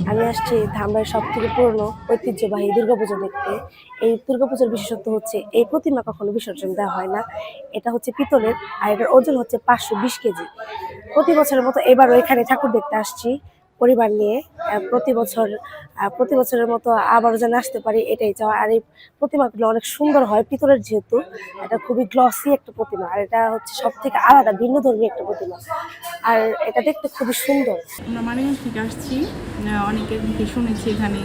আমি আসছি ধামরাইয়ের সব থেকে পুরনো ঐতিহ্যবাহী দুর্গাপুজো দেখতে। এই দুর্গাপুজোর বিশেষত্ব হচ্ছে এই প্রতিমা কখনো বিসর্জন দেওয়া হয় না। এটা হচ্ছে পিতলের, আর এটার ওজন হচ্ছে 520 কেজি। প্রতি বছরের মতো এবারও এখানে ঠাকুর দেখতে আসছি পরিবার নিয়ে। প্রতি বছরের মতো আবারও যেন আসতে পারি এটাই চাওয়া। আর এই প্রতিমাগুলো অনেক সুন্দর হয় পিতলের, যেহেতু এটা খুবই গ্লসি একটা প্রতিমা, আর এটা হচ্ছে সব থেকে আলাদা ভিন্ন ধর্মী একটা প্রতিমা, আর এটা দেখতে খুবই সুন্দর। আমরা মানিকগঞ্জ থেকে আসছি, অনেকের মুখে শুনেছি এখানে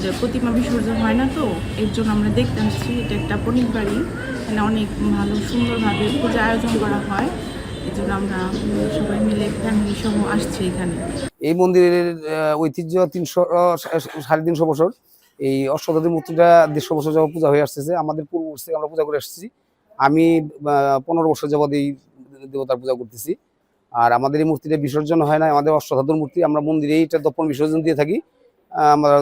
যে প্রতিমা বিসর্জন হয় না, তো এর জন্য আমরা দেখতে আসছি। এটা একটা বণিক বাড়ি, এখানে অনেক ভালো সুন্দরভাবে পূজা আয়োজন করা হয়। এই জন্য আমরা সবাই মিলে ফ্যামিলি সহ আসছি এখানে। এই মন্দিরের ঐতিহ্য 300-350 বছর। এই অষ্টধাতুর মূর্তিটা 150 বছর যাবত পূজা হয়ে আসতেছে। আমাদের পূর্ববর্তী থেকে আমরা পূজা করে আসছি। আমি 15 বছর যাবত এই দেবতার পূজা করতেছি। আর আমাদের এই মূর্তিটা বিসর্জন হয় না, আমাদের অষ্টধাতুর মূর্তি। আমরা মন্দিরে এটা দর্পণ বিসর্জন দিয়ে থাকি, আমরা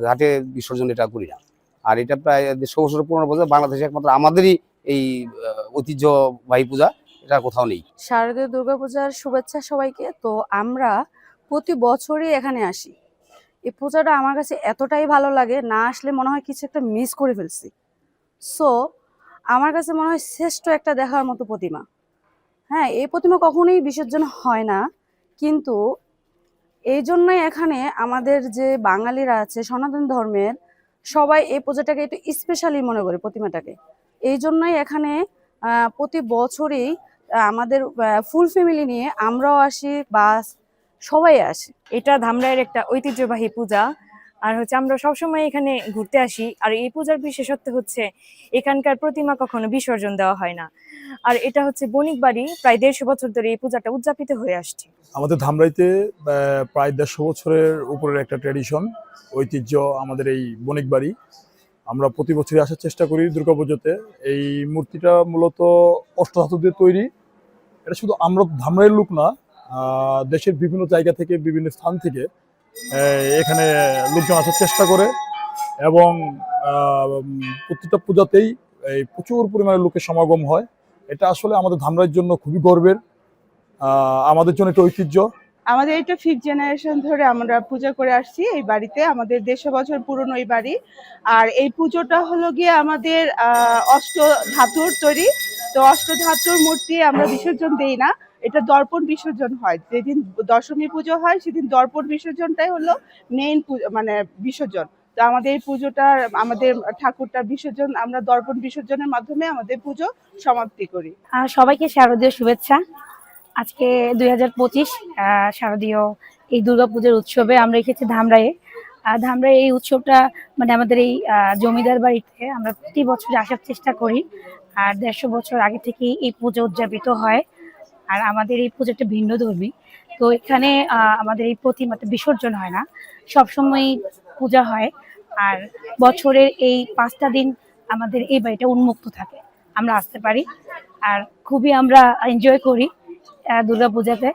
ঘাটে বিসর্জন এটা করি না। আর এটা প্রায় 150 বছরের পুরনো পূজা, বাংলাদেশে একমাত্র আমাদেরই এই ঐতিহ্যবাহী পূজা, এটা কোথাও নেই। শারদীয় দুর্গাপূজার শুভেচ্ছা সবাইকে। তো আমরা প্রতি বছরই এখানে আসি। এই পূজাটা আমার কাছে এতটাই ভালো লাগে, না আসলে মনে হয় কিছু একটা মিস করে ফেলছি। সো আমার কাছে মনে হয় শ্রেষ্ঠ একটা দেখার মতো প্রতিমা। হ্যাঁ, এই প্রতিমা কখনোই বিসর্জন হয় না, কিন্তু এই জন্যই এখানে আমাদের যে বাঙালিরা আছে সনাতন ধর্মের, সবাই এই পূজাটাকে একটু স্পেশালি মনে করে প্রতিমাটাকে। এই জন্যই এখানে প্রতি বছরই আমাদের ফুল ফ্যামিলি নিয়ে আমরাও আসি বা সবাই আসে। এটা ধামরাইয়ের একটা ঐতিহ্যবাহী পূজা, আর হচ্ছে আমরা সবসময় এখানে ঘুরতে আসি। আর এই পূজার বিশেষত্ব হচ্ছে এখানকার প্রতিমা কখনো বিসর্জন দেওয়া হয় না। আর এটা হচ্ছে বণিক বাড়ি, প্রায় 150 বছর ধরে এই পূজাটা উদযাপিত হয়ে আসছে। আমাদের ধামরাইতে প্রায় 150 বছরের উপরের একটা ট্র্যাডিশন, ঐতিহ্য আমাদের এই বণিক বাড়ি। আমরা প্রতি বছরই আসার চেষ্টা করি দুর্গাপুজোতে। এই মূর্তিটা মূলত অষ্টধাতু দিয়ে তৈরি। এটা শুধু আমরা ধামরাইয়ের লোক না, দেশের বিভিন্ন জায়গা থেকে, বিভিন্ন স্থান থেকে এখানে লোকজন আসার চেষ্টা করে, এবং প্রতিটা পূজাতেই এই প্রচুর পরিমাণে লোকের সমাগম হয়। এটা আসলে আমাদের ধামরাইয়ের জন্য খুবই গর্বের, আমাদের জন্য একটা ঐতিহ্য। আমাদের এটা 5th জেনারেশন ধরে আমরা পূজা করে আসছি এই বাড়িতে। আমাদের 150 বছর পুরনো এই বাড়ি। আর এই পুজোটা হলো গিয়ে আমাদের অষ্ট ধাতুর তৈরি। তো অষ্ট ধাতুর মূর্তি আমরা বিসর্জন দেই না, এটা দর্পণ বিসর্জন হয়। যেদিন দশমী পুজো হয় সেদিন দর্পণ বিসর্জনটাই হলো মেইন মানে বিসর্জন। তো আমাদের এই পুজোটা, আমাদের ঠাকুরটা বিসর্জন আমরা দর্পণ বিসর্জনের মাধ্যমে আমাদের পুজো সমাপ্তি করি। সবাইকে শারদীয় শুভেচ্ছা। আজকে 2025 শারদীয় এই দুর্গাপূজার উৎসবে আমরা এসেছি ধামরাইয়ে। ধামরাই এই উৎসবটা মানে আমাদের এই জমিদার বাড়িতে আমরা প্রতি বছর আসার চেষ্টা করি। আর 150 বছর আগে থেকেই এই পুজো উদযাপিত হয়। আর আমাদের এই পুজোটা ভিন্ন ধর্মী, তো এখানে আমাদের এই প্রতিমাটা বিসর্জন হয় না, সবসময় পূজা হয়। আর বছরের এই 5টা দিন আমাদের এই বাড়িটা উন্মুক্ত থাকে, আমরা আসতে পারি। আর খুবই আমরা এনজয় করি দুর্গাপূজাতে।